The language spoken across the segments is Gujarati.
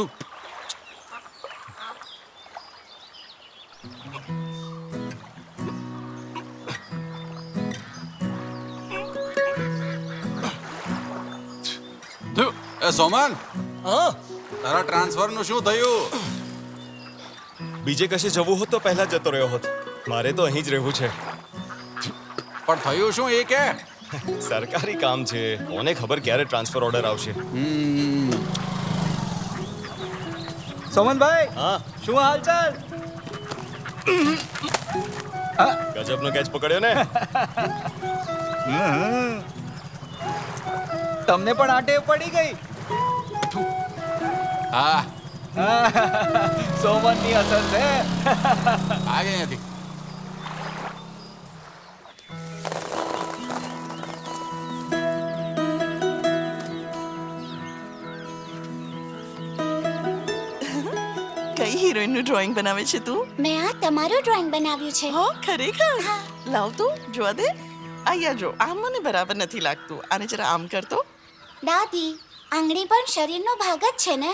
તું એ સોમન, હા, તારા ટ્રાન્સફર નું શું થયું? બીજે કશે જવું હોત તો પહેલા જતો રહ્યો હોત. મારે તો અહીં જ રહેવું છે. પણ થયું શું એ કે? સરકારી કામ છે, કોને ખબર ક્યારે ટ્રાન્સફર ઓર્ડર આવશે. સોમનભાઈ, હા, શું હાલચાલ? ગજબનો કેચ પકડ્યો ને. તમને પણ આ ટેવ પડી ગઈ? હા, સોમનની અસર છે. આગે નથી. કઈ હિરોઈનનું ડ્રોઈંગ બનાવે છે તું? મેં આ તમારું ડ્રોઈંગ બનાવ્યું છે. હો, ખરેખર? લાવ તું જોવા દે. અહીંયા જો, આમ મને બરાબર નથી લાગતું. આને જરા આમ કરતો. દાદી, આંગળી પણ શરીરનો ભાગ જ છે ને?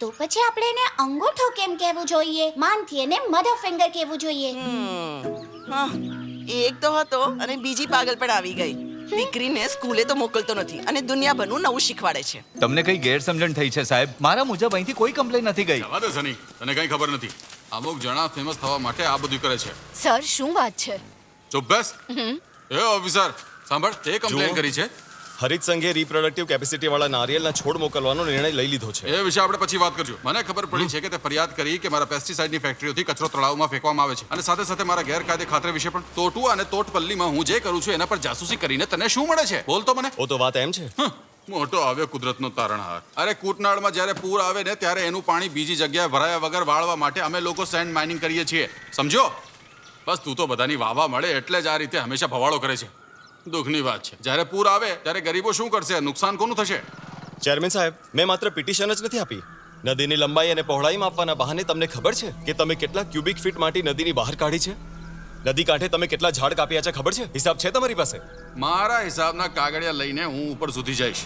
તો પછી આપણે એને અંગૂઠો કેમ કહેવું જોઈએ? માનથી એને મધર ફિંગર કહેવું જોઈએ. હા, એક તો હતો અને બીજી પાગલ પણ આવી ગઈ. દીકરીને સ્કૂલે તો મોકલતો નથી અને દુનિયાભરનું નવું શીખવાડે છે. તમને કઈ ગેરસમજણ થઈ છે સાહેબ? મારા મુજબ અહીંથી કોઈ કમ્પ્લેન નથી ગઈ. જવા દે સની, તને કઈ ખબર નથી. અમુક જણા ફેમસ થવા માટે આ બધું કરે છે. સર, શું વાત છે? ચૂપ બેસ. એ ઓફિસર, સાંભળ, તે કમ્પ્લેન જુઓ. કરી છે. હરિત સંઘે રિપ્રોડક્ટિવ કેપેસિટી વાળા નારિયેળના છોડ મોકલવાનો નિર્ણય લઈ લીધો છે. એ વિશે આપણે પછી વાત કરજો. મને ખબર પડી છે કે તે ફરિયાદ કરી કે મારા પેસ્ટિસાઇડની ફેક્ટરીઓથી કચરો તળાવમાં ફેંકવામાં આવે છે અને સાથે સાથે મારા ગેરકાયદે ખાતર વિશે પણ. તોટુઆ અને તોટપલ્લીમાં હું જે કરું છું એના પર જાસૂસી કરીને તને શું મળે છે? બોલ તો મને. ઓ તો વાત એમ છે. મોટો આવ્યો કુદરતનો તારણહાર. અરે કૂટનાળમાં જ્યારે પૂર આવે ને ત્યારે એનું પાણી બીજી જગ્યાએ ભરાયા વગર વાળવા માટે અમે લોકો સેન્ડ માઇનિંગ કરીએ છીએ. સમજો? બસ તું તો બધાની વાવા મળે એટલે જ આ રીતે હંમેશા ભવાડો કરે છે. દુઃખની વાત છે, જ્યારે પૂર આવે ત્યારે ગરીબો શું કરશે? નુકસાન કોનું થશે? ચેરમેન સાહેબ, મેં માત્ર પિટિશન જ નથી આપી. નદીની લંબાઈ અને પહોળાઈ માપવાના બહાને તમને ખબર છે કે તમે કેટલા ક્યુબિક ફીટ માટી નદીની બહાર કાઢી છે? નદી કાંઠે તમે કેટલા ઝાડ કાપ્યા છે ખબર છે? હિસાબ છે તમારી પાસે? મારા હિસાબના કાગળિયા લઈને હું ઉપર સુધી જઈશ.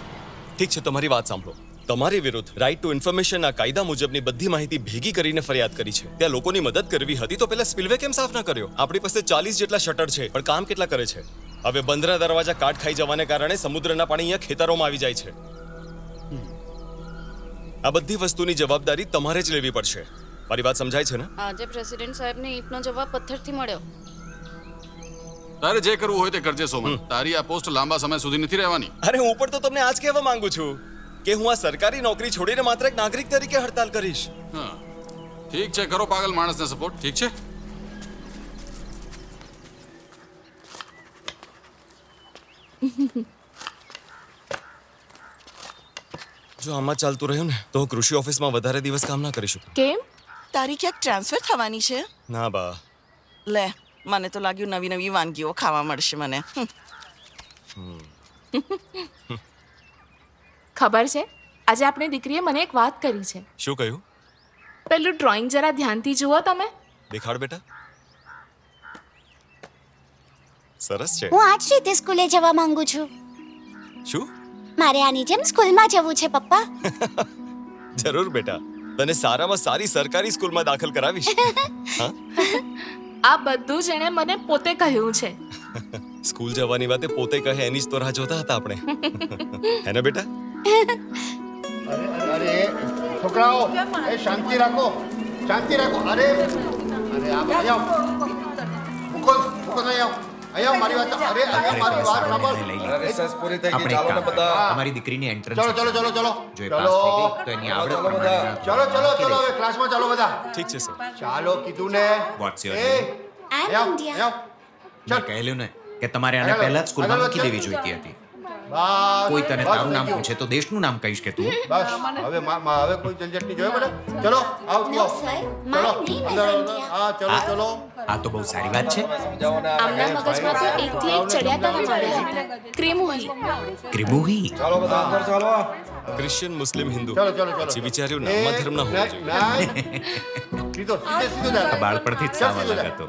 ઠીક છે, તમારી વાત સાંભળો. તમારી વિરુદ્ધ રાઇટ ટુ ઇન્ફોર્મેશનના કાયદા મુજબની બધી માહિતી ભેગી કરીને ફરિયાદ કરી છે. ત્યાં લોકોની મદદ કરવી હતી તો પેલા સ્પિલવે કેમ સાફ ના કર્યો? આપણી પાસે 40 જેટલા શટર છે, પણ કામ કેટલા કરે છે? હવે બંદરના દરવાજા કાટ ખાઈ જવાને કારણે સમુદ્રના પાણી અહીંયા ખેતરોમાં આવી જાય છે. આ બધી વસ્તુની જવાબદારી તમારે જ લેવી પડશે. મારી વાત સમજાય છે ને? આજે પ્રેસિડેન્ટ સાહેબને ઈંટનો જવાબ પથ્થરથી મળ્યો. તારે જે કરવું હોય તે કરજે સોમન. તારી આ પોસ્ટ લાંબા સમય સુધી નથી રહેવાની. અરે હું પણ તો તમને આજ કહેવા માંગુ છું કે હું આ સરકારી નોકરી છોડીને માત્ર એક નાગરિક તરીકે હડતાલ કરીશ. હા, ઠીક છે, કરો પાગલ માણસને સપોર્ટ. ઠીક છે. જો આમાં ચાલતું રહ્યું ને તો હું કૃષિ ઓફિસમાં વધારે દિવસ કામ ના કરી શકું. કેમ? તારી ક્યાંક ટ્રાન્સફર થવાની છે? ના બા, લે, મને તો લાગ્યું નવી નવી વાનગીઓ ખાવા મળશે મને. ખબર છે, આજે આપણી દીકરીએ મને એક વાત કરી છે. શું કહ્યું? પેલું ડ્રોઈંગ જરા ધ્યાનથી જુઓ તમે. દેખાડ બેટા. સરસ છે. હું આજ રીતે સ્કૂલે જવા માંગુ છું. શું? મારે આની જેમ સ્કૂલમાં જવું છે પપ્પા. જરૂર બેટા, તને સારામાં સારી સરકારી સ્કૂલમાં દાખલ કરાવીશ. હા, આ બધું જ એણે મને પોતે કહ્યું છે. સ્કૂલ જવાની વાતે પોતે કહે એની જ તો રાહ જોતા હતા આપણે. હે ને બેટા? અરે છોકરાઓ, એ શાંતિ રાખો, શાંતિ રાખો. અરે અરે આવો, મૂકો મૂકો, નહીં આવો, અહીંયા મારી વાત. અરે અરે મારી વાત સાંભળ. રિસર્ચ પૂરી થઈ ગઈ, ચાલો ને બધા. અમારી દીકરીની એન્ટ્રન્સ ચલો ચલો ચલો ચલો જો એ પાસ થઈ ગઈ તો એની આવડત પ્રમાણે ચલો ચલો ચલો હવે ક્લાસમાં ચાલો બધા. ઠીક છે સર. ચાલો કીધું ને. What's your a name? I am India. મેં કહેલું ને કે તમારે આને પહેલા જ સ્કૂલમાં મૂકી દેવી જોઈતી હતી. કોઈ તને તારું નામ પૂછે તો દેશનું નામ કહીશ કે તું. બસ હવે હવે કોઈ ઝંઝટ નહીં જોયો બેટા. ચલો આવ તું નો આવ. સર, ચલો માય નેમ ઇઝ અંદર ઇન્ડિયા. હા ચલો ચલો. આ તો બહુ સારી વાત છે. આમના મગજમાં તો એકથી એક ચડ્યા કરવા માંડ્યા હતા. ક્રેમુહી. ક્રિમુહી. ચાલો બધા અંદર ચાલો. ક્રિશ્ચિયન, મુસ્લિમ, હિન્દુ. ચલો ચલો ચલો. પછી વિચાર્યું નામમાં ધર્મ ના હોવો જોઈએ. સીધો સીધે સીધો જા. આ બાળપણથી જ સાવા લગાતો.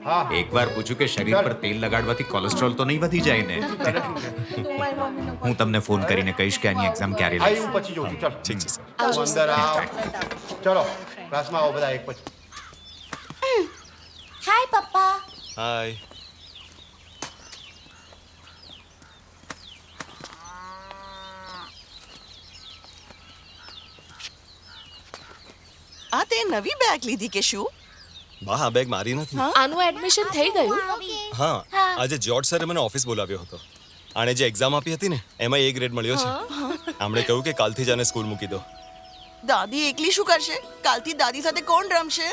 હા. એકવાર પૂછ્યું કે શરીર પર તેલ લગાડવાથી કોલેસ્ટ્રોલ તો નહીં વધી જાય ને હું તમને ફોન કરીને કહીશ કે આની એક્ઝામ ક્યારે આઈ લઈશ હું પછી જોઉં છું ચાલ ઠીક છે સર અંદર આવ ચલો ક્લાસમાં આવો બધા એક પછી હાય પપ્પા. હાય આ તે નવી બેગ લીધી કે શું? બા આ બેગ મારી નથી આનું એડમિશન થઈ ગયું? હા આજે જ્યોર્જ સરે મને ઓફિસ બોલાવ્યો હતો આણે જે એક્ઝામ આપી હતી ને એમાં A ગ્રેડ મળ્યો છે આમણે કહ્યું કે કાલથી જ આને સ્કૂલ મૂકી દો દાદી એકલી શું કરશે? કાલથી દાદી સાથે કોણ રમશે?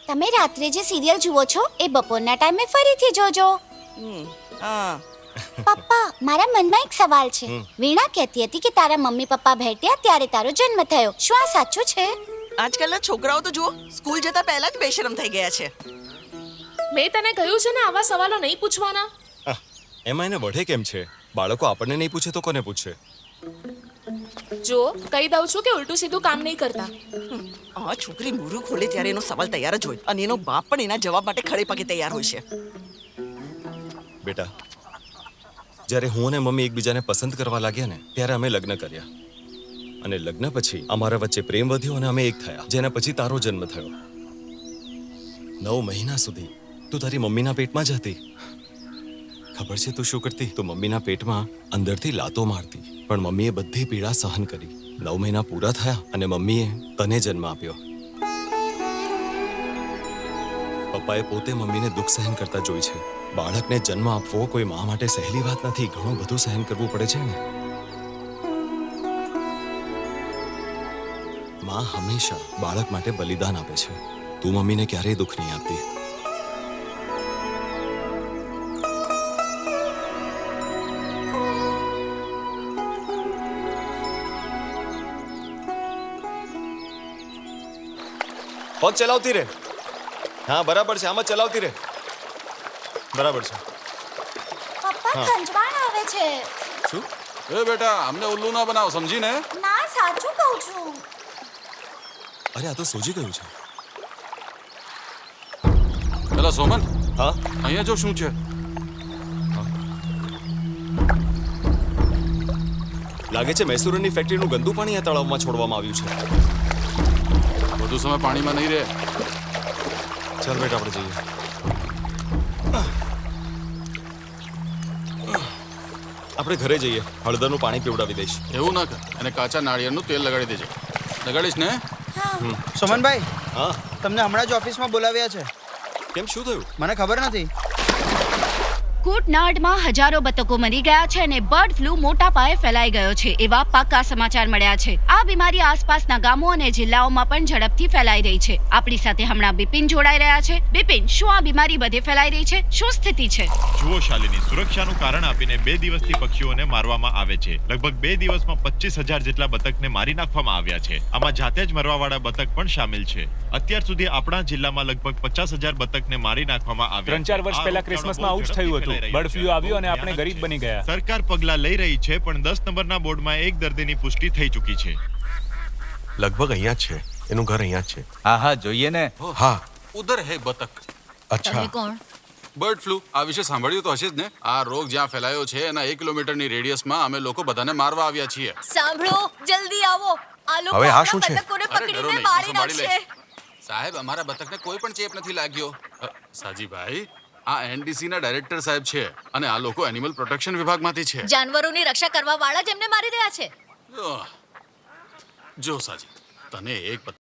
તમે રાત્રે જે સિરિયલ જુઓ છો એ બપોરના ટાઈમે ફરીથી જોજો. હા પપ્પા મારા મનમાં એક સવાલ છે. વીણા કહેતી હતી કે તારા મમ્મી પપ્પા ભેટ્યા ત્યારે તારો જન્મ થયો. શું આ સાચું છે? આજકાલના છોકરાઓ તો જુઓ સ્કૂલ જતા પહેલા જ બેશરમ થઈ ગયા છે. મેં તને કહ્યું છે ને આવા સવાલો નહીં પૂછવાના. આહ, એમાં એને વઢે કેમ છે બાળકો આપણને નહીં પૂછે તો કોને પૂછશે જો કહી દઉં છું કે ઉલટું સીધું કામ નહીં કરતા. આ છોકરી મોઢું ખોલે ત્યારે એનો સવાલ તૈયાર જ હોય અને એનો બાપ પણ એના જવાબ માટે ખડે પગે તૈયાર હોય છે. બેટા જ્યારે હું અને મમ્મી એકબીજાને પસંદ કરવા લાગ્યા ને ત્યારે અમે લગ્ન કર્યા અને લગ્ન પછી અમારા વચ્ચે પ્રેમ વધ્યો અને અમે એક થયા જેના પછી તારો જન્મ થયો 9 મહિના સુધી તું તારી મમ્મીના પેટમાં જ હતી ખબર છે તું શું કરતી તું મમ્મીના પેટમાં અંદરથી લાતો મારતી પણ મમ્મીએ બધી પીડા સહન કરી 9 મહિના પૂરા થયા અને મમ્મીએ તને જન્મ આપ્યો પપ્પાએ પોતે મમ્મીને દુઃખ સહન કરતા જોઈ છે બાળકને જન્મ આપવો કોઈ મા માટે સહેલી વાત નથી ઘણું બધું સહન કરવું પડે છે ને માં હંમેશા બાળક માટે બલિદાન આપે છે તું મમ્મીને ક્યારેય દુઃખ નહીં આપતી પગ ચલાવતી રે હા બરાબર છે આમ જ ચલાવતી રે બરાબર છે પપ્પા ખંજવાળ આવે છે. શું એ બેટા અમને ઉલ્લુ ના બનાવ સમજીને ના સાચું કહું છું. અરે આ તો સોજી ગયું છે પેલા સોમન હા અહીંયા જો શું છે લાગે છે મૈસૂરની ફેક્ટરીનું ગંદુ પાણી આ તળાવમાં છોડવામાં આવ્યું છે વધુ સમય પાણીમાં નહીં રહે ચાલ બેટા આપણે જઈએ આપણે ઘરે જઈએ હળદરનું પાણી પીવડાવી દઈશ એવું ના કર અને કાચા નાળિયેરનું તેલ લગાડી દેજે લગાડીશ ને સુમનભાઈ હા તમને હમણાં જ ઓફિસમાં બોલાવ્યા છે. કેમ શું થયું મને ખબર નથી. કુટનાડમાં હજારો બતકો મરી ગયા છે અને બર્ડ ફ્લૂ મોટા પાયે ફેલાઈ ગયો છે એવા પાક્કા સમાચાર મળ્યા છે આ બીમારી આસપાસના ગામો અને જિલ્લાઓમાં પણ ઝડપથી ફેલાઈ રહી છે આપણી સાથે હમણાં બિપિન જોડાઈ રહ્યા છે બિપિન શું આ બીમારી બધે ફેલાઈ રહી છે શું સ્થિતિ છે જુઓ શાલિની સુરક્ષાનું કારણ આપીને 2 દિવસથી પક્ષીઓને મારવામાં આવે છે લગભગ 2 દિવસમાં 25,000 જેટલા બતકને મારી નાખવામાં આવ્યા છે આમાં જાતે જ મરવાવાળા બતક પણ શામિલ છે અત્યાર સુધી આપણા જિલ્લામાં લગભગ 50,000 બતકને મારી નાખવામાં આવ્યા 3-4 વર્ષ પહેલા ક્રિસમસમાં આવું જ થયું હતું બર્ડ ફ્લૂ આવ્યો અને આપણે ગરીબ બની ગયા સરકાર પગલા લઈ રહી છે પણ 10 નંબરના બોર્ડમાં એક દર્દીની પુષ્ટિ થઈ ચૂકી છે લગભગ અહીંયા છે એનું ઘર અહીંયા છે હા હા જોઈએ ને. હા ઉધર હે બતક અચ્છા કોણ? બર્ડ ફ્લૂ આ વિશે સાંભળ્યું તો હશે જ ને આ રોગ જ્યાં ફેલાયો છે એના 1 કિલોમીટરની રેડિયસમાં અમે લોકો બધાને મારવા આવ્યા છીએ સાંભળો જલ્દી આવો આ લોકો હવે આ શું છે? બતકોને અરે ડરો પકડીને નહીં, મારી સંભાળી લે. નાખશે. સાહેબ અમારા બતકને કોઈ પણ ચેપ નથી લાગ્યો સાજીભાઈ આ એનડીસી ના ડાયરેક્ટર સાહેબ છે અને આ લોકો એનિમલ પ્રોટેક્શન વિભાગમાંથી છે જાનવરોની રક્ષા કરવા વાળા જ એમને મારી રહ્યા છે. જો સાજી તને એક બતક